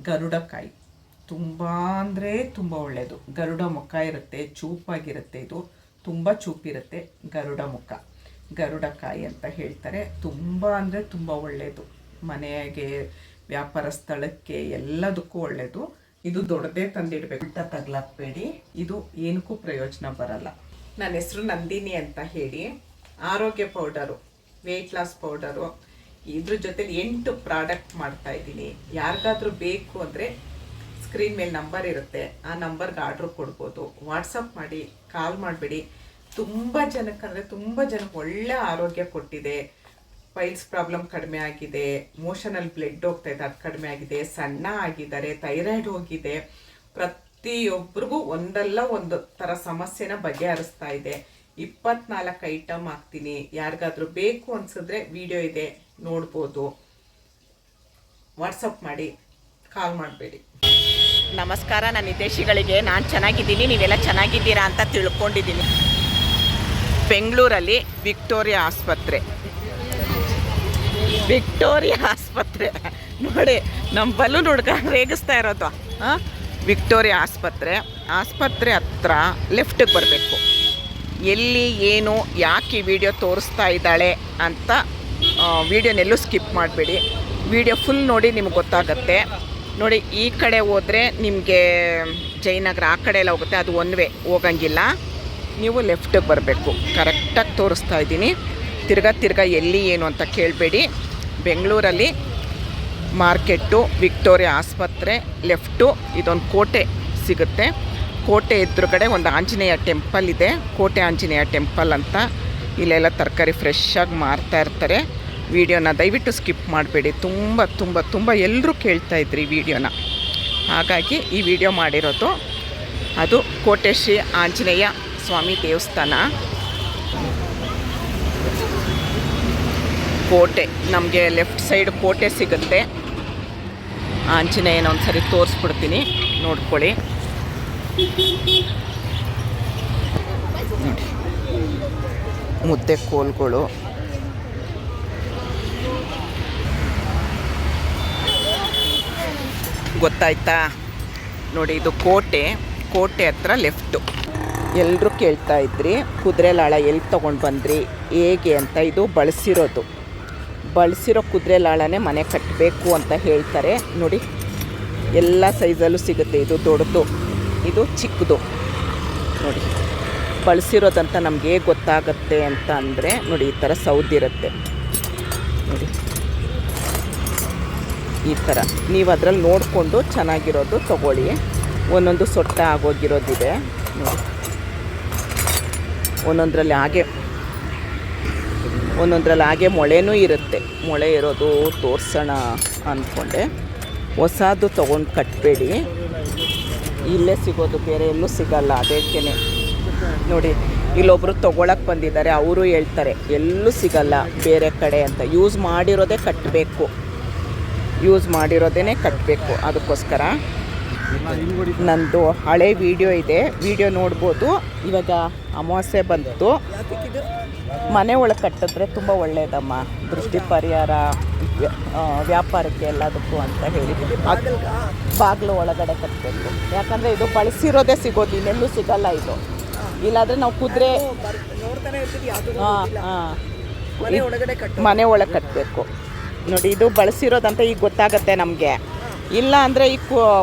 ಗರುಡಕಾಯಿ ತುಂಬ ಅಂದರೆ ತುಂಬ ಒಳ್ಳೆಯದು. ಗರುಡ ಮುಖ ಇರುತ್ತೆ, ಚೂಪಾಗಿರುತ್ತೆ. ಇದು ತುಂಬ ಚೂಪಿರುತ್ತೆ ಗರುಡ ಮುಖ. ಗರುಡಕಾಯಿ ಅಂತ ಹೇಳ್ತಾರೆ. ತುಂಬ ಅಂದರೆ ತುಂಬ ಒಳ್ಳೆಯದು. ಮನೆಗೆ, ವ್ಯಾಪಾರ ಸ್ಥಳಕ್ಕೆ ಎಲ್ಲದಕ್ಕೂ ಒಳ್ಳೆಯದು. ಇದು ದೊಡ್ಡದೇ ತಂದಿಡಬೇಕು, ಉಲ್ಟಾ ತಗ್ಲಾಕಬೇಡಿ. ಇದು ಏನಕ್ಕೂ ಪ್ರಯೋಜನ ಬರಲ್ಲ. ನನ್ನ ಹೆಸರು ನಂದಿನಿ ಅಂತ ಹೇಳಿ. ಆರೋಗ್ಯ ಪೌಡರು, ವೆಯ್ಟ್ ಲಾಸ್ ಪೌಡರು, ಇದ್ರ ಜೊತೆಲಿ 8 ಪ್ರಾಡಕ್ಟ್ ಮಾಡ್ತಾ ಇದ್ದೀನಿ. ಯಾರಿಗಾದ್ರೂ ಬೇಕು ಅಂದರೆ ಸ್ಕ್ರೀನ್ ಮೇಲೆ ನಂಬರ್ ಇರುತ್ತೆ, ಆ ನಂಬರ್ಗೆ ಆರ್ಡ್ರ್ ಕೊಡ್ಬೋದು. ವಾಟ್ಸಪ್ ಮಾಡಿ, ಕಾಲ್ ಮಾಡಬೇಡಿ. ತುಂಬ ಜನಕ್ಕೆ ಒಳ್ಳೆ ಆರೋಗ್ಯ ಕೊಟ್ಟಿದೆ. ಪೈಲ್ಸ್ ಪ್ರಾಬ್ಲಮ್ ಕಡಿಮೆ ಆಗಿದೆ, ಮೋಷನಲ್ಲಿ ಬ್ಲಡ್ ಹೋಗ್ತಾ ಇದೆ, ಅದು ಕಡಿಮೆ ಆಗಿದೆ, ಸಣ್ಣ ಆಗಿದ್ದಾರೆ, ಥೈರಾಯ್ಡ್ ಹೋಗಿದೆ. ಪ್ರತಿಯೊಬ್ಬರಿಗೂ ಒಂದಲ್ಲ ಒಂದು ಥರ ಸಮಸ್ಯೆನ ಬಗೆಹರಿಸ್ತಾ ಇದೆ. 24 ಐಟಮ್ ಹಾಕ್ತೀನಿ. ಯಾರಿಗಾದ್ರೂ ಬೇಕು ಅನ್ಸಿದ್ರೆ ವಿಡಿಯೋ ಇದೆ, ನೋಡ್ಬೋದು. ವಾಟ್ಸಪ್ ಮಾಡಿ, ಕಾಲ್ ಮಾಡಬೇಡಿ. ನಮಸ್ಕಾರ ನನ್ನ ಹಿತೈಷಿಗಳಿಗೆ. ನಾನು ಚೆನ್ನಾಗಿದ್ದೀನಿ, ನೀವೆಲ್ಲ ಚೆನ್ನಾಗಿದ್ದೀರಾ ಅಂತ ತಿಳ್ಕೊಂಡಿದ್ದೀನಿ. ಬೆಂಗಳೂರಲ್ಲಿ ವಿಕ್ಟೋರಿಯಾ ಆಸ್ಪತ್ರೆ ನೋಡಿ, ನಮ್ಮ ಬಲೂನ್ ಹುಡುಗ ರೇಗಿಸ್ತಾ ಇರೋದು. ವಿಕ್ಟೋರಿಯಾ ಆಸ್ಪತ್ರೆ ಹತ್ರ ಲೆಫ್ಟಿಗೆ ಬರಬೇಕು. ಎಲ್ಲಿ ಏನು ಯಾಕೆ ವಿಡಿಯೋ ತೋರಿಸ್ತಾ ಇದ್ದಾಳೆ ಅಂತ ವಿಡಿಯೋನೆಲ್ಲೂ ಸ್ಕಿಪ್ ಮಾಡಬೇಡಿ. ವಿಡಿಯೋ ಫುಲ್ ನೋಡಿ, ನಿಮ್ಗೆ ಗೊತ್ತಾಗುತ್ತೆ. ನೋಡಿ, ಈ ಕಡೆ ಹೋದರೆ ನಿಮಗೆ ಜಯನಗರ ಆ ಕಡೆ ಎಲ್ಲ ಹೋಗುತ್ತೆ, ಅದು ಒನ್ ವೇ, ಹೋಗಂಗಿಲ್ಲ. ನೀವು ಲೆಫ್ಟಿಗೆ ಬರಬೇಕು. ಕರೆಕ್ಟಾಗಿ ತೋರಿಸ್ತಾ ಇದ್ದೀನಿ. ತಿರ್ಗಾ ಎಲ್ಲಿ ಏನು ಅಂತ ಕೇಳಬೇಡಿ. ಬೆಂಗಳೂರಲ್ಲಿ ಮಾರ್ಕೆಟ್ಟು, ವಿಕ್ಟೋರಿಯಾ ಆಸ್ಪತ್ರೆ ಲೆಫ್ಟು. ಇದೊಂದು ಕೋಟೆ ಸಿಗುತ್ತೆ. ಕೋಟೆ ಎದುರುಗಡೆ ಒಂದು ಆಂಜನೇಯ ಟೆಂಪಲ್ ಇದೆ, ಕೋಟೆ ಆಂಜನೇಯ ಟೆಂಪಲ್ ಅಂತ. ಇಲ್ಲೆಲ್ಲ ತರಕಾರಿ ಫ್ರೆಶ್ ಆಗಿ ಮಾರ್ತಾ ಇರ್ತಾರೆ. ವಿಡಿಯೋನ ದಯವಿಟ್ಟು ಸ್ಕಿಪ್ ಮಾಡಬೇಡಿ. ತುಂಬ ಎಲ್ಲರೂ ಕೇಳ್ತಾ ಇದ್ರಿ ವಿಡಿಯೋನ, ಹಾಗಾಗಿ ಈ ವಿಡಿಯೋ ಮಾಡಿರೋದು. ಅದು ಕೋಟೆ ಶ್ರೀ ಆಂಜನೇಯ ಸ್ವಾಮಿ ದೇವಸ್ಥಾನ. ಕೋಟೆ ನಮಗೆ ಲೆಫ್ಟ್ ಸೈಡ್ ಕೋಟೆ ಸಿಗುತ್ತೆ. ಆಂಜನೇಯನ ಒಂದ್ಸರಿ ತೋರಿಸ್ಬಿಡ್ತೀನಿ, ನೋಡ್ಕೊಳ್ಳಿ. ನೋಡಿ, ಮುದ್ದೆ ಕೋಲ್ಗಳು, ಗೊತ್ತಾಯ್ತಾ? ನೋಡಿ, ಇದು ಕೋಟೆ ಹತ್ರ ಲೆಫ್ಟು. ಎಲ್ಲರೂ ಕೇಳ್ತಾ ಇದ್ರಿ ಕುದುರೆ ಲಾಳ ಎಲ್ಲಿ ತೊಗೊಂಡು ಬಂದ್ರಿ, ಹೇಗೆ ಅಂತ. ಇದು ಬಳಸಿರೋ ಕುದುರೆ ಲಾಳನೇ ಮನೆ ಕಟ್ಟಬೇಕು ಅಂತ ಹೇಳ್ತಾರೆ. ನೋಡಿ, ಎಲ್ಲ ಸೈಜಲ್ಲೂ ಸಿಗುತ್ತೆ. ಇದು ದೊಡ್ಡದು, ಇದು ಚಿಕ್ಕದು. ನೋಡಿ, ಬಳಸಿರೋದಂತ ನಮಗೆ ಹೇಗೆ ಗೊತ್ತಾಗುತ್ತೆ ಅಂತ ಅಂದರೆ, ನೋಡಿ, ಈ ಥರ ಸೌದಿರುತ್ತೆ. ನೋಡಿ, ಈ ಥರ ನೀವು ಅದರಲ್ಲಿ ನೋಡಿಕೊಂಡು ಚೆನ್ನಾಗಿರೋದು ತೊಗೊಳ್ಳಿ. ಒಂದೊಂದು ಸೊಟ್ಟ ಆಗೋಗಿರೋದಿದೆ. ನೋಡಿ, ಒಂದೊಂದರಲ್ಲಿ ಹಾಗೆ ಮೊಳೆನೂ ಇರುತ್ತೆ. ಮೊಳೆ ಇರೋದು ತೋರಿಸೋಣ ಅಂದ್ಕೊಂಡೆ. ಹೊಸದು ತೊಗೊಂಡು ಕಟ್ಟಬೇಡಿ, ಇಲ್ಲೇ ಸಿಗೋದು, ಬೇರೆ ಎಲ್ಲೂ ಸಿಗಲ್ಲ. ಅದಕ್ಕೆ ನೋಡಿ, ಇಲ್ಲೊಬ್ಬರು ತೊಗೊಳಕ್ಕೆ ಬಂದಿದ್ದಾರೆ, ಅವರು ಹೇಳ್ತಾರೆ ಎಲ್ಲೂ ಸಿಗಲ್ಲ ಬೇರೆ ಕಡೆ ಅಂತ. ಯೂಸ್ ಮಾಡಿರೋದೇ ಕಟ್ಟಬೇಕು. ಅದಕ್ಕೋಸ್ಕರ ನಂದು ಹಳೆ ವಿಡಿಯೋ ಇದೆ, ವಿಡಿಯೋ ನೋಡ್ಬೋದು. ಇವಾಗ ಅಮಾವಾಸ್ಯೆ ಬಂತು. ಮನೆ ಒಳಗೆ ಕಟ್ಟಿದ್ರೆ ತುಂಬ ಒಳ್ಳೆಯದಮ್ಮ, ದೃಷ್ಟಿ ಪರಿಹಾರ, ವ್ಯಾಪಾರಕ್ಕೆ ಎಲ್ಲದಕ್ಕೂ ಅಂತ ಹೇಳಿ. ಬಾಗಿಲು ಒಳಗಡೆ ಕಟ್ಟಬೇಕು. ಯಾಕಂದರೆ ಇದು ಬಳಸಿರೋದೇ ಸಿಗೋದು, ಇನ್ನೆಲ್ಲೂ ಸಿಗಲ್ಲ ಇದು. ಇಲ್ಲಾಂದರೆ ನಾವು ಕುದುರೆ ಮನೆ ಒಳಗೆ ಕಟ್ಟಬೇಕು. ನೋಡಿ, ಇದು ಬಳಸಿರೋದಂತ ಈಗ ಗೊತ್ತಾಗುತ್ತೆ ನಮಗೆ. ಇಲ್ಲ ಅಂದರೆ ಈ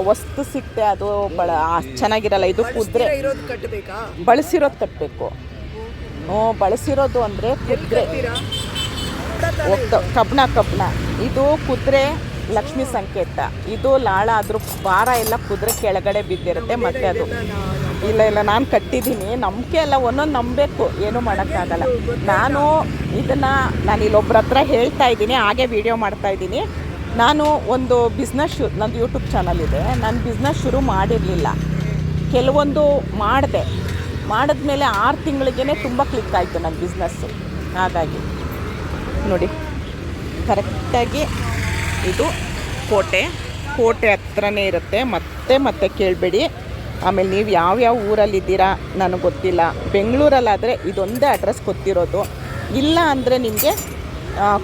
ವಸ್ತು ಸಿಕ್ತೆ, ಅದು ಚೆನ್ನಾಗಿರಲ್ಲ. ಇದು ಕುದುರೆ ಬಳಸಿರೋದು ಕಟ್ಟಬೇಕು. ಬಳಸಿರೋದು ಅಂದರೆ ಕುದುರೆ ಕಬ್ಬಣ. ಇದು ಕುದುರೆ ಲಕ್ಷ್ಮೀ ಸಂಕೇತ. ಇದು ಲಾಳ, ಅದ್ರ ಭಾರ ಎಲ್ಲ ಕುದುರೆ ಕೆಳಗಡೆ ಬಿದ್ದಿರುತ್ತೆ. ಮತ್ತು ಅದು ಇಲ್ಲ ನಾನು ಕಟ್ಟಿದ್ದೀನಿ. ನಂಬಿಕೆ ಎಲ್ಲ ಒಂದೊಂದು ನಂಬಬೇಕು, ಏನೂ ಮಾಡೋಕ್ಕಾಗಲ್ಲ. ನಾನು ಇಲ್ಲೊಬ್ಬರ ಹತ್ರ ಹೇಳ್ತಾ ಇದ್ದೀನಿ, ಹಾಗೆ ವಿಡಿಯೋ ಮಾಡ್ತಾಯಿದ್ದೀನಿ. ನಾನು ಒಂದು ಬಿಸ್ನೆಸ್ ನಂದು ಯೂಟ್ಯೂಬ್ ಚಾನಲ್ ಇದೆ. ನಾನು ಬಿಸ್ನೆಸ್ ಶುರು ಮಾಡಿರಲಿಲ್ಲ, ಕೆಲವೊಂದು ಮಾಡಿದ್ಮೇಲೆ 6 ತಿಂಗಳಿಗೇ ತುಂಬ ಕ್ಲಿಕ್ ಆಯಿತು ನನ್ನ ಬಿಸ್ನೆಸ್ಸು. ಹಾಗಾಗಿ ನೋಡಿ, ಕರೆಕ್ಟಾಗಿ ಇದು ಕೋಟೆ ಹತ್ರನೇ ಇರುತ್ತೆ. ಮತ್ತೆ ಕೇಳಬೇಡಿ. ಆಮೇಲೆ ನೀವು ಯಾವ್ಯಾವ ಊರಲ್ಲಿದ್ದೀರಾ ನನಗೆ ಗೊತ್ತಿಲ್ಲ. ಬೆಂಗಳೂರಲ್ಲಾದರೆ ಇದೊಂದೇ ಅಡ್ರೆಸ್ ಗೊತ್ತಿರೋದು. ಇಲ್ಲ ಅಂದರೆ ನಿಮಗೆ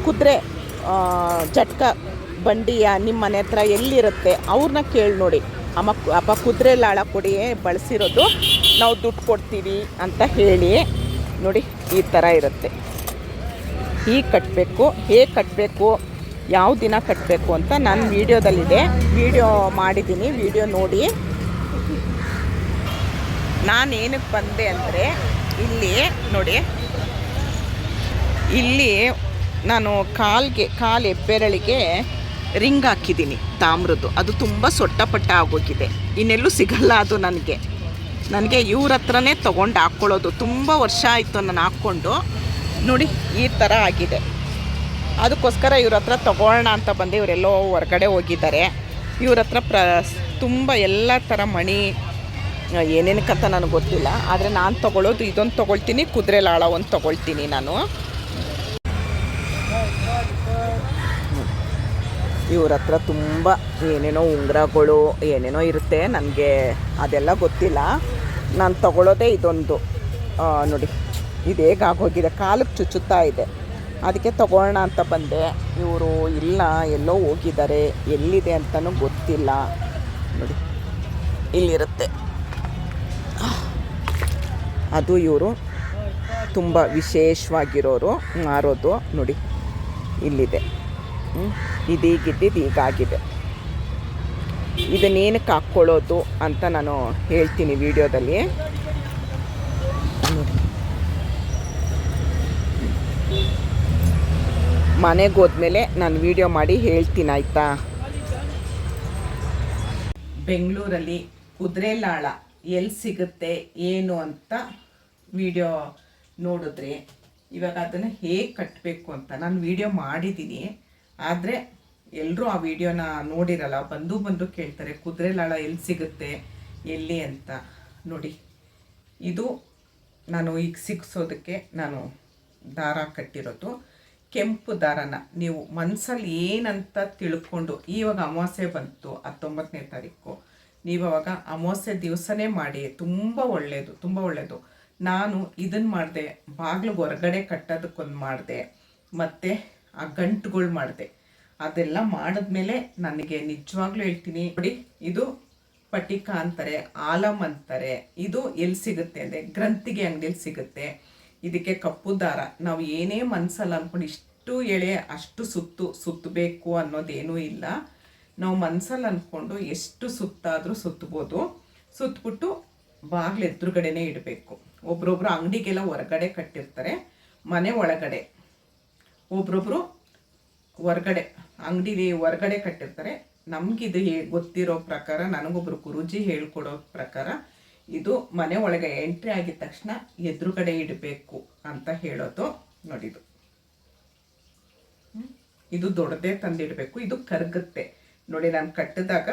ಕುದುರೆ ಜಟ್ಕ ಬಂಡಿಯ ನಿಮ್ಮ ಮನೆ ಹತ್ರ ಎಲ್ಲಿರುತ್ತೆ ಅವ್ರನ್ನ ಕೇಳಿ ನೋಡಿ. ಅಪ್ಪ ಕುದುರೆ ಲಾಳ ಕೊಡಿ ಬಳಸಿರೋದು, ನಾವು ದುಡ್ಡು ಕೊಡ್ತೀವಿ ಅಂತ ಹೇಳಿ ನೋಡಿ. ಈ ಥರ ಇರುತ್ತೆ. ಹೀಗೆ ಕಟ್ಟಬೇಕು, ಹೇಗೆ ಕಟ್ಟಬೇಕು, ಯಾವ ದಿನ ಕಟ್ಟಬೇಕು ಅಂತ ನಾನು ವಿಡಿಯೋದಲ್ಲಿದೆ, ವಿಡಿಯೋ ಮಾಡಿದ್ದೀನಿ, ವಿಡಿಯೋ ನೋಡಿ. ನಾನು ಏನಕ್ಕೆ ಬಂದೆ ಅಂದರೆ ಇಲ್ಲಿ ನೋಡಿ, ಇಲ್ಲಿ ನಾನು ಕಾಲು ಹೆಬ್ಬೆರಳಿಗೆ ರಿಂಗ್ ಹಾಕಿದ್ದೀನಿ ತಾಮ್ರದ್ದು. ಅದು ತುಂಬ ಸೊಟ್ಟಪಟ್ಟ ಆಗೋಗಿದೆ, ಇನ್ನೆಲ್ಲೂ ಸಿಗಲ್ಲ ಅದು ನನಗೆ ಇವ್ರ ಹತ್ರನೇ ತೊಗೊಂಡು ಹಾಕ್ಕೊಳ್ಳೋದು. ತುಂಬ ವರ್ಷ ಆಯಿತು ನಾನು ಹಾಕ್ಕೊಂಡು ನೋಡಿ, ಈ ಥರ ಆಗಿದೆ. ಅದಕ್ಕೋಸ್ಕರ ಇವ್ರ ಹತ್ರ ತೊಗೊಳ್ಳೋಣ ಅಂತ ಬಂದೆ. ಇವರೆಲ್ಲೋ ಹೊರಗಡೆ ಹೋಗಿದ್ದಾರೆ. ಇವ್ರ ಹತ್ರ ತುಂಬ ಎಲ್ಲ ಥರ ಮಣಿ ಏನೇನಕ್ಕಂತ ನನಗೆ ಗೊತ್ತಿಲ್ಲ, ಆದರೆ ನಾನು ತೊಗೊಳ್ಳೋದು ಇದೊಂದು ತೊಗೊಳ್ತೀನಿ, ಕುದುರೆ ಲಾಳ ಒಂದು ತೊಗೊಳ್ತೀನಿ ನಾನು. ಇವ್ರ ಹತ್ರ ತುಂಬ ಏನೇನೋ ಉಂಗುರಗಳು ಏನೇನೋ ಇರುತ್ತೆ, ನನಗೆ ಅದೆಲ್ಲ ಗೊತ್ತಿಲ್ಲ. ನಾನು ತೊಗೊಳ್ಳೋದೇ ಇದೊಂದು ನೋಡಿ. ಇದು ಹೇಗೆ ಆಗೋಗಿದೆ, ಕಾಲಿಗೆ ಚುಚ್ಚುತ್ತಾ ಇದೆ, ಅದಕ್ಕೆ ತೊಗೊಳ್ಳೋಣ ಅಂತ ಬಂದೆ. ಇವರು ಇಲ್ಲ, ಎಲ್ಲೋ ಹೋಗಿದ್ದಾರೆ, ಎಲ್ಲಿದೆ ಅಂತಲೂ ಗೊತ್ತಿಲ್ಲ. ನೋಡಿ ಇಲ್ಲಿರುತ್ತೆ ಅದು. ಇವರು ತುಂಬ ವಿಶೇಷವಾಗಿರೋರು ಮಾರೋದು ನೋಡಿ, ಇಲ್ಲಿದೆ. ಇದೀಗಿದ್ದಿದ್ದು ಹೀಗಾಗಿದೆ. ಇದನ್ನೇನಕ್ಕೆ ಹಾಕ್ಕೊಳ್ಳೋದು ಅಂತ ನಾನು ಹೇಳ್ತೀನಿ ವಿಡಿಯೋದಲ್ಲಿ. ಮನೆಗೆ ಹೋದ್ಮೇಲೆ ನಾನು ವಿಡಿಯೋ ಮಾಡಿ ಹೇಳ್ತೀನಿ, ಆಯಿತಾ. ಬೆಂಗಳೂರಲ್ಲಿ ಕುದುರೆ ಲಾಳ ಎಲ್ಲಿ ಸಿಗುತ್ತೆ ಏನು ಅಂತ ವಿಡಿಯೋ ನೋಡಿದ್ರೆ, ಇವಾಗ ಅದನ್ನು ಹೇಗೆ ಕಟ್ಟಬೇಕು ಅಂತ ನಾನು ವಿಡಿಯೋ ಮಾಡಿದ್ದೀನಿ. ಆದರೆ ಎಲ್ಲರೂ ಆ ವಿಡಿಯೋನ ನೋಡಿರಲ್ಲ, ಬಂದು ಕೇಳ್ತಾರೆ ಕುದುರೆ ಲಾಳ ಎಲ್ಲಿ ಸಿಗುತ್ತೆ ಎಲ್ಲಿ ಅಂತ. ನೋಡಿ, ಇದು ನಾನು ಈಗ ಸಿಕ್ಸೋದಕ್ಕೆ ನಾನು ದಾರ ಕಟ್ಟಿರೋದು. ಕೆಂಪು ದಾರನ ನೀವು ಮನಸ್ಸಲ್ಲಿ ಏನಂತ ತಿಳ್ಕೊಂಡು, ಇವಾಗ ಅಮಾವಾಸ್ಯೆ ಬಂತು 19ನೇ ತಾರೀಕು, ನೀವು ಅವಾಗ ಅಮಾವಾಸ್ಯೆ ದಿವಸನೇ ಮಾಡಿ, ತುಂಬ ಒಳ್ಳೆಯದು. ನಾನು ಇದನ್ನು ಮಾಡಿದೆ, ಬಾಗಿಲಿಗೆ ಹೊರಗಡೆ ಕಟ್ಟೋದಕ್ಕೊಂದು ಮಾಡಿದೆ, ಮತ್ತು ಆ ಗಂಟುಗಳು ಮಾಡಿದೆ. ಅದೆಲ್ಲ ಮಾಡಿದ್ಮೇಲೆ ನನಗೆ ನಿಜವಾಗ್ಲೂ ಹೇಳ್ತೀನಿ ನೋಡಿ, ಇದು ಪಟಿಕ ಅಂತಾರೆ, ಆಲಮ್ ಅಂತಾರೆ. ಇದು ಎಲ್ಲಿ ಸಿಗುತ್ತೆ ಅಂದರೆ ಗ್ರಂಥಿಗೆ ಅಂಗಡಿಯಲ್ಲಿ ಸಿಗುತ್ತೆ. ಇದಕ್ಕೆ ಕಪ್ಪು ದಾರ, ನಾವು ಏನೇ ಮನಸ್ಸಲ್ಲಿ ಅಂದ್ಕೊಂಡು ಇಷ್ಟು ಎಳೆ ಅಷ್ಟು ಸುತ್ತಬೇಕು ಅನ್ನೋದೇನೂ ಇಲ್ಲ. ನಾವು ಮನಸ್ಸಲ್ಲಿ ಅಂದ್ಕೊಂಡು ಎಷ್ಟು ಸುತ್ತಾದರೂ ಸುತ್ತಬೋದು. ಸುತ್ತಬಿಟ್ಟು ಬಾಗಿಲು ಎದುರುಗಡೆನೇ ಇಡಬೇಕು. ಒಬ್ರೊಬ್ರು ಅಂಗಡಿಗೆಲ್ಲ ಹೊರಗಡೆ ಕಟ್ಟಿರ್ತಾರೆ, ಮನೆ ಒಳಗಡೆ. ಒಬ್ರೊಬ್ರು ಹೊರಗಡೆ ಅಂಗಡಿ ಹೊರಗಡೆ ಕಟ್ಟಿರ್ತಾರೆ. ನಮಗಿದು ಗೊತ್ತಿರೋ ಪ್ರಕಾರ, ನನಗೊಬ್ರು ಗುರೂಜಿ ಹೇಳ್ಕೊಡೋ ಪ್ರಕಾರ ಇದು ಮನೆ ಒಳಗೆ ಎಂಟ್ರಿ ಆಗಿದ ತಕ್ಷಣ ಎದುರುಗಡೆ ಇಡಬೇಕು ಅಂತ ಹೇಳೋದು. ನೋಡಿದು, ಇದು ದೊಡ್ಡದೇ ತಂದಿಡಬೇಕು. ಇದು ಕರಗುತ್ತೆ ನೋಡಿ. ನಾನು ಕಟ್ಟಿದಾಗ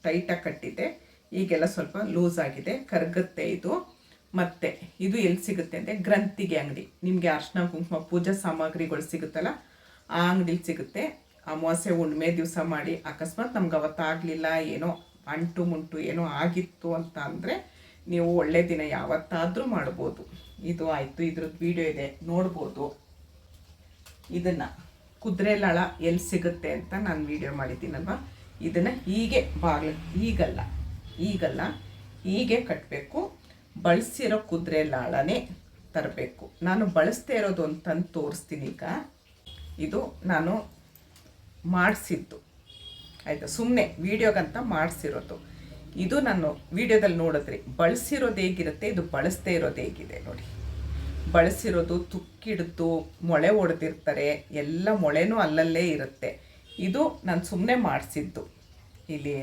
ಟೈಟಾಗಿ ಕಟ್ಟಿದ್ದೆ, ಈಗೆಲ್ಲ ಸ್ವಲ್ಪ ಲೂಸ್ ಆಗಿದೆ, ಕರಗುತ್ತೆ ಇದು. ಮತ್ತು ಇದು ಎಲ್ಲಿ ಸಿಗುತ್ತೆ ಅಂದರೆ ಗ್ರಂಥಿಗೆ ಅಂಗಡಿ. ನಿಮಗೆ ಅರ್ಶಿನ ಕುಂಕುಮ ಪೂಜಾ ಸಾಮಗ್ರಿಗಳು ಸಿಗುತ್ತಲ್ಲ, ಆ ಅಂಗಡಿಲಿ ಸಿಗುತ್ತೆ. ಅಮಾವಾಸ್ಯೆ ಹುಣ್ಣಿಮೆ ದಿವಸ ಮಾಡಿ, ಅಕಸ್ಮಾತ್ ನಮ್ಗೆ ಅವತ್ತಾಗಲಿಲ್ಲ, ಏನೋ ಅಂಟು ಮುಂಟು ಏನೋ ಆಗಿತ್ತು ಅಂತ ಅಂದರೆ ನೀವು ಒಳ್ಳೆ ದಿನ ಯಾವತ್ತಾದರೂ ಮಾಡ್ಬೋದು. ಇದು ಆಯಿತು, ಇದ್ರದ್ದು ವಿಡಿಯೋ ಇದೆ, ನೋಡ್ಬೋದು. ಇದನ್ನು ಕುದುರೆ ಲಾಳ ಎಲ್ಲಿ ಸಿಗುತ್ತೆ ಅಂತ ನಾನು ವಿಡಿಯೋ ಮಾಡಿದ್ದೀನಲ್ವ, ಇದನ್ನು ಹೀಗೆ ಈಗಲ್ಲ ಹೀಗೆ ಕಟ್ಟಬೇಕು. ಬಳಸಿರೋ ಕುದುರೆ ಲಾಳನೇ ತರಬೇಕು. ನಾನು ಬಳಸ್ತಾ ಇರೋದು ಅಂತಂದು ತೋರಿಸ್ತೀನಿ. ಈಗ ಇದು ನಾನು ಮಾಡಿಸಿದ್ದು, ಆಯಿತಾ, ಸುಮ್ಮನೆ ವಿಡಿಯೋಗಂತ ಮಾಡಿಸಿರೋದು. ಇದು ನಾನು ವಿಡಿಯೋದಲ್ಲಿ ನೋಡಿದ್ರಿ ಬಳಸಿರೋದು ಹೇಗಿರುತ್ತೆ, ಇದು ಬಳಸದೇ ಇರೋದು ಹೇಗಿದೆ ನೋಡಿ. ಬಳಸಿರೋದು ತುಕ್ಕಿಡ್ದು ಮೊಳೆ ಹೊಡೆದಿರ್ತಾರೆ, ಎಲ್ಲ ಮೊಳೆನೂ ಅಲ್ಲಲ್ಲೇ ಇರುತ್ತೆ. ಇದು ನಾನು ಸುಮ್ಮನೆ ಮಾಡಿಸಿದ್ದು, ಇಲ್ಲಿ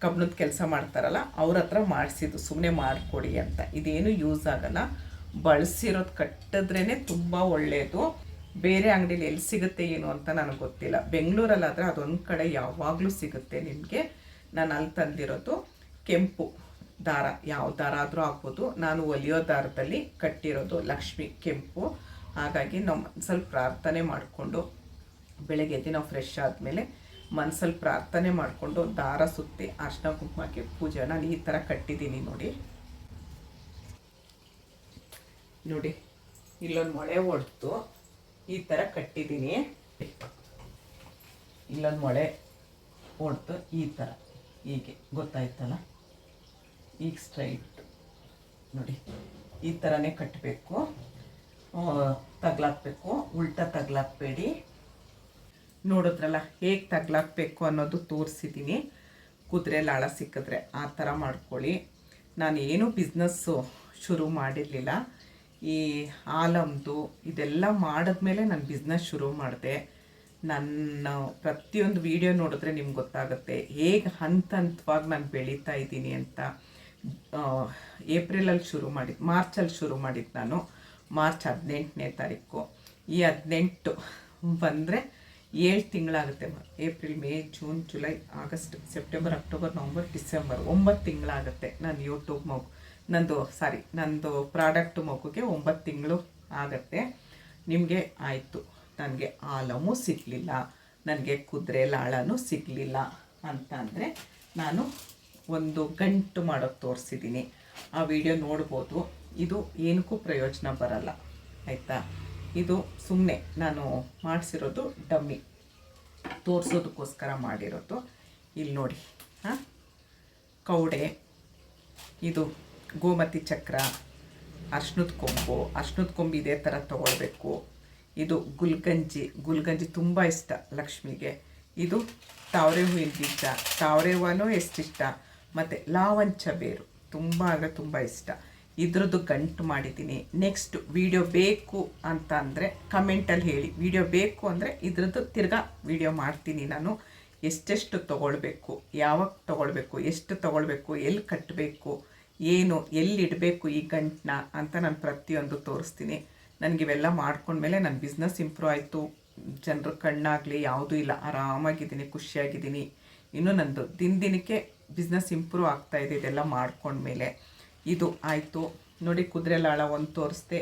ಕಬ್ಬಣದ ಕೆಲಸ ಮಾಡ್ತಾರಲ್ಲ ಅವ್ರ ಹತ್ರ ಮಾಡಿಸಿದ್ದು, ಸುಮ್ಮನೆ ಮಾಡಿಕೊಡಿ ಅಂತ. ಇದೇನು ಯೂಸ್ ಆಗಲ್ಲ. ಬಳಸಿರೋದು ಕಟ್ಟಿದ್ರೇ ತುಂಬ ಒಳ್ಳೆಯದು. ಬೇರೆ ಅಂಗಡಿಲಿ ಎಲ್ಲಿ ಸಿಗುತ್ತೆ ಏನು ಅಂತ ನನಗೆ ಗೊತ್ತಿಲ್ಲ. ಬೆಂಗಳೂರಲ್ಲಾದರೆ ಅದೊಂದು ಕಡೆ ಯಾವಾಗಲೂ ಸಿಗುತ್ತೆ ನಿಮಗೆ. ನಾನು ಅಲ್ಲಿ ತಂದಿರೋದು ಕೆಂಪು ದಾರ, ಯಾವ ದಾರ ಆದರೂ ಆಗ್ಬೋದು. ನಾನು ಒಲಿಯೋ ದಾರದಲ್ಲಿ ಕಟ್ಟಿರೋದು ಲಕ್ಷ್ಮಿ ಕೆಂಪು. ಹಾಗಾಗಿ ನಾವು ಮನಸ್ಸಲ್ಲಿ ಪ್ರಾರ್ಥನೆ ಮಾಡಿಕೊಂಡು, ಬೆಳಗ್ಗೆ ಎದ್ದು ನಾವು ಫ್ರೆಶ್ ಆದಮೇಲೆ ಮನಸ್ಸಲ್ಲಿ ಪ್ರಾರ್ಥನೆ ಮಾಡಿಕೊಂಡು ದಾರ ಸುತ್ತಿ ಅರ್ಶಿನ ಕುಂಕುಮಕ್ಕೆ ಪೂಜೆ ನಾನು ಈ ಥರ ಕಟ್ಟಿದ್ದೀನಿ ನೋಡಿ. ಇಲ್ಲೊಂದು ಮೊಳೆ ಹೊಡೆದು ಈ ಥರ ಕಟ್ಟಿದ್ದೀನಿ. ಇಲ್ಲೊಂದು ಮೊಳೆ ಹೊಡ್ತು ಈ ಥರ ಹೀಗೆ ಗೊತ್ತಾಯ್ತಲ್ಲ. ಈಗ ಸ್ಟ್ರೈಟ್ ನೋಡಿ ಈ ಥರನೇ ಕಟ್ಟಬೇಕು, ತಗ್ಲಾಕ್ಬೇಕು, ಉಲ್ಟಾ ತಗ್ಲಾಕ್ಬೇಡಿ. ನೋಡಿದ್ರಲ್ಲ ಹೇಗೆ ತಗ್ಲಾಕ್ಬೇಕು ಅನ್ನೋದು ತೋರಿಸಿದ್ದೀನಿ. ಕುದುರೆ ಲಾಳ ಸಿಕ್ಕಿದ್ರೆ ಆ ಥರ ಮಾಡ್ಕೊಳ್ಳಿ. ನಾನು ಏನೂ ಬಿಸ್ನೆಸ್ಸು ಶುರು ಮಾಡಿರಲಿಲ್ಲ. ಈ ಆಲಮ್ದು ಇದೆಲ್ಲ ಮಾಡಿದ್ಮೇಲೆ ನಾನು ಬಿಸ್ನೆಸ್ ಶುರು ಮಾಡಿದೆ. ನನ್ನ ಪ್ರತಿಯೊಂದು ವಿಡಿಯೋ ನೋಡಿದ್ರೆ ನಿಮ್ಗೆ ಗೊತ್ತಾಗುತ್ತೆ ಹೇಗೆ ಹಂತ ಹಂತವಾಗಿ ನಾನು ಬೆಳೀತಾ ಇದ್ದೀನಿ ಅಂತ. ಏಪ್ರಿಲಲ್ಲಿ ಶುರು ಮಾಡಿದ್ದು, ಮಾರ್ಚಲ್ಲಿ ಶುರು ಮಾಡಿದ್ದು ನಾನು. ಮಾರ್ಚ್ 18ನೇ ತಾರೀಕು. ಈ 18 ಬಂದರೆ 7 ತಿಂಗಳಾಗುತ್ತೆ. April, May, June, July, August, September, October, November, December 9 ತಿಂಗಳಾಗುತ್ತೆ ನನ್ನ ಯೂಟ್ಯೂಬ್ ನಂದು ಪ್ರಾಡಕ್ಟ್ ಮಗುಗೆ 9 ತಿಂಗಳು ಆಗುತ್ತೆ. ನಿಮಗೆ ಆಯಿತು, ನನಗೆ ಆಲಮೂ ಸಿಗಲಿಲ್ಲ, ನನಗೆ ಕುದುರೆ ಲಾಳನೂ ಸಿಗಲಿಲ್ಲ ಅಂತ ಅಂದರೆ ನಾನು ಒಂದು ಗಂಟು ಮಾಡೋದು ತೋರಿಸಿದ್ದೀನಿ. ಆ ವಿಡಿಯೋ ನೋಡ್ಬೋದು. ಇದು ಏನಕ್ಕೂ ಪ್ರಯೋಜನ ಬರಲ್ಲ, ಆಯಿತಾ. ಇದು ಸುಮ್ಮನೆ ನಾನು ಮಾಡಿಸಿರೋದು, ಡಮ್ಮಿ ತೋರಿಸೋದಕ್ಕೋಸ್ಕರ ಮಾಡಿರೋದು. ಇಲ್ಲಿ ನೋಡಿ, ಕೌಡೆ, ಇದು ಗೋಮತಿ ಚಕ್ರ, ಅರ್ಶಿನದ ಕೊಂಬು ಇದೇ ಥರ ತೊಗೊಳ್ಬೇಕು. ಇದು ಗುಲ್ಗಂಜಿ ತುಂಬ ಇಷ್ಟ ಲಕ್ಷ್ಮಿಗೆ. ಇದು ತಾವರೆ ಹೂವಿನ ಬೀಜ, ತಾವರೆ ಹೂವನೂ ಎಷ್ಟಿಷ್ಟ. ಮತ್ತು ಲಾವಂಚ ಬೇರು ತುಂಬ ಇಷ್ಟ. ಇದ್ರದ್ದು ಗಂಟು ಮಾಡಿದ್ದೀನಿ. ನೆಕ್ಸ್ಟ್ ವಿಡಿಯೋ ಬೇಕು ಅಂತ ಅಂದರೆ ಕಮೆಂಟಲ್ಲಿ ಹೇಳಿ. ವಿಡಿಯೋ ಬೇಕು ಅಂದರೆ ಇದ್ರದ್ದು ತಿರ್ಗಾ ವಿಡಿಯೋ ಮಾಡ್ತೀನಿ ನಾನು. ಎಷ್ಟೆಷ್ಟು ತೊಗೊಳ್ಬೇಕು, ಯಾವಾಗ ತೊಗೊಳ್ಬೇಕು, ಎಷ್ಟು ತೊಗೊಳ್ಬೇಕು, ಎಲ್ಲಿ ಕಟ್ಟಬೇಕು, ಏನು ಎಲ್ಲಿಡಬೇಕು ಈ ಗಂಟನ್ನ ಅಂತ ನಾನು ಪ್ರತಿಯೊಂದು ತೋರಿಸ್ತೀನಿ. ನನಗಿವೆಲ್ಲ ಮಾಡ್ಕೊಂಡ್ಮೇಲೆ ನನ್ನ ಬಿಸ್ನೆಸ್ ಇಂಪ್ರೂವ್ ಆಯಿತು. ಜನರ ಕಣ್ಣಾಗಲಿ ಯಾವುದೂ ಇಲ್ಲ, ಆರಾಮಾಗಿದ್ದೀನಿ, ಖುಷಿಯಾಗಿದ್ದೀನಿ. ಇನ್ನೂ ನಂದು ದಿನಕ್ಕೆ ಬಿಸ್ನೆಸ್ ಇಂಪ್ರೂವ್ ಆಗ್ತಾಯಿದೆ ಇದೆಲ್ಲ ಮಾಡ್ಕೊಂಡ್ಮೇಲೆ. ಇದು ಆಯಿತು ನೋಡಿ. ಕುದುರೆ ಲಾಳ ಒಂದು ತೋರಿಸ್ದೆ,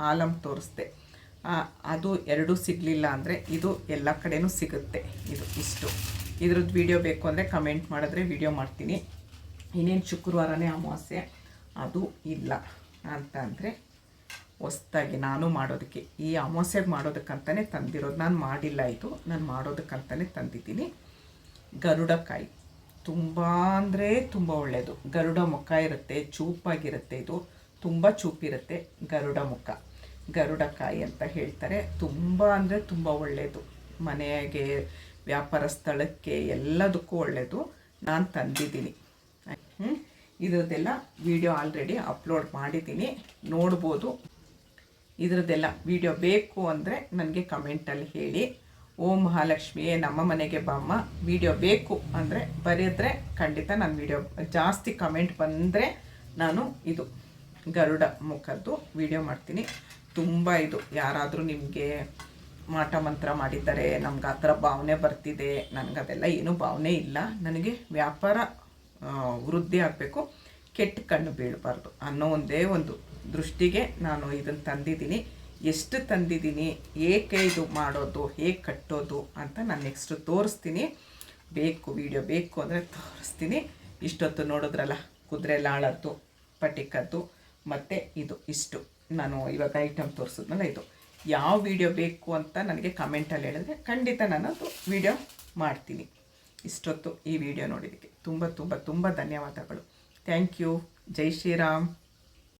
ಆಲಮ್ ತೋರಿಸ್ದೆ. ಅದು ಎರಡೂ ಸಿಗಲಿಲ್ಲ ಅಂದರೆ ಇದು ಎಲ್ಲ ಕಡೆನೂ ಸಿಗುತ್ತೆ. ಇದು ಇಷ್ಟು. ಇದ್ರದ್ದು ವಿಡಿಯೋ ಬೇಕು ಅಂದರೆ ಕಮೆಂಟ್ ಮಾಡಿದ್ರೆ ವಿಡಿಯೋ ಮಾಡ್ತೀನಿ. ಇನ್ನೇನು ಶುಕ್ರವಾರನೇ ಅಮಾವಾಸ್ಯೆ, ಅದು ಇಲ್ಲ ಅಂತ ಅಂದರೆ ಹೊಸ್ದಾಗಿ ನಾನು ಮಾಡೋದಕ್ಕೆ, ಈ ಅಮಾವಾಸ್ಯೆಗೆ ಮಾಡೋದಕ್ಕಂತಲೇ ತಂದಿರೋದು. ನಾನು ಮಾಡಿಲ್ಲ, ಇದು ನಾನು ಮಾಡೋದಕ್ಕಂತಲೇ ತಂದಿದ್ದೀನಿ. ಗರುಡಕಾಯಿ ತುಂಬ ಅಂದರೆ ತುಂಬ ಒಳ್ಳೆಯದು. ಗರುಡ ಮುಖ ಇರುತ್ತೆ, ಚೂಪಾಗಿರುತ್ತೆ. ಇದು ತುಂಬ ಚೂಪಿರುತ್ತೆ ಗರುಡಕಾಯಿ ಅಂತ ಹೇಳ್ತಾರೆ. ತುಂಬ ಅಂದರೆ ತುಂಬ ಒಳ್ಳೆಯದು. ಮನೆಗೆ, ವ್ಯಾಪಾರ ಸ್ಥಳಕ್ಕೆ, ಎಲ್ಲದಕ್ಕೂ ಒಳ್ಳೆಯದು. ನಾನು ತಂದಿದ್ದೀನಿ. ಇದರದ್ದೆಲ್ಲ ವಿಡಿಯೋ ಆಲ್ರೆಡಿ ಅಪ್ಲೋಡ್ ಮಾಡಿದ್ದೀನಿ, ನೋಡ್ಬೋದು. ಇದರದ್ದೆಲ್ಲ ವಿಡಿಯೋ ಬೇಕು ಅಂದರೆ ನನಗೆ ಕಮೆಂಟಲ್ಲಿ ಹೇಳಿ. ಓಂ ಮಹಾಲಕ್ಷ್ಮಿಯೇ ನಮ್ಮ ಮನೆಗೆ ಬಾಮ್ಮ ವಿಡಿಯೋ ಬೇಕು ಅಂದರೆ ಬರೆದ್ರೆ ಖಂಡಿತ ನಾನು ವಿಡಿಯೋ, ಜಾಸ್ತಿ ಕಮೆಂಟ್ ಬಂದರೆ ನಾನು ಇದು ಗರುಡ ಮುಖದ್ದು ವಿಡಿಯೋ ಮಾಡ್ತೀನಿ. ತುಂಬ ಇದು ಯಾರಾದರೂ ನಿಮಗೆ ಮಾಟ ಮಂತ್ರ ಮಾಡಿದ್ದಾರೆ, ನಮ್ಗೆ ಆ ಥರ ಭಾವನೆ ಬರ್ತಿದೆ, ನನಗದೆಲ್ಲ ಏನೂ ಭಾವನೆ ಇಲ್ಲ. ನನಗೆ ವ್ಯಾಪಾರ ವೃದ್ಧಿ ಆಗಬೇಕು, ಕೆಟ್ಟ ಕಣ್ಣು ಬೀಳಬಾರ್ದು ಅನ್ನೋ ಒಂದೇ ಒಂದು ದೃಷ್ಟಿಗೆ ನಾನು ಇದನ್ನು ತಂದಿದ್ದೀನಿ. ಎಷ್ಟು ತಂದಿದ್ದೀನಿ, ಏಕೆ ಇದು ಮಾಡೋದು, ಹೇಗೆ ಕಟ್ಟೋದು ಅಂತ ನಾನು ನೆಕ್ಸ್ಟು ತೋರಿಸ್ತೀನಿ. ವಿಡಿಯೋ ಬೇಕು ಅಂದರೆ ತೋರಿಸ್ತೀನಿ. ಇಷ್ಟೊತ್ತು ನೋಡಿದ್ರಲ್ಲ, ಕುದುರೆ ಲಾಳದ್ದು, ಪಟಿಕದ್ದು ಮತ್ತು ಇದು ಇಷ್ಟು ನಾನು ಇವಾಗ ಐಟಮ್ ತೋರಿಸಿದ್ನಲ್ಲ, ಇದು ಯಾವ ವಿಡಿಯೋ ಬೇಕು ಅಂತ ನನಗೆ ಕಮೆಂಟಲ್ಲಿ ಹೇಳಿದ್ರೆ ಖಂಡಿತ ನಾನದು ವಿಡಿಯೋ ಮಾಡ್ತೀನಿ. ಇಷ್ಟೊತ್ತು ಈ ವಿಡಿಯೋ ನೋಡಿದ್ದಕ್ಕೆ ತುಂಬ ಧನ್ಯವಾದಗಳು. Thank you. ಜೈ ಶ್ರೀರಾಮ್.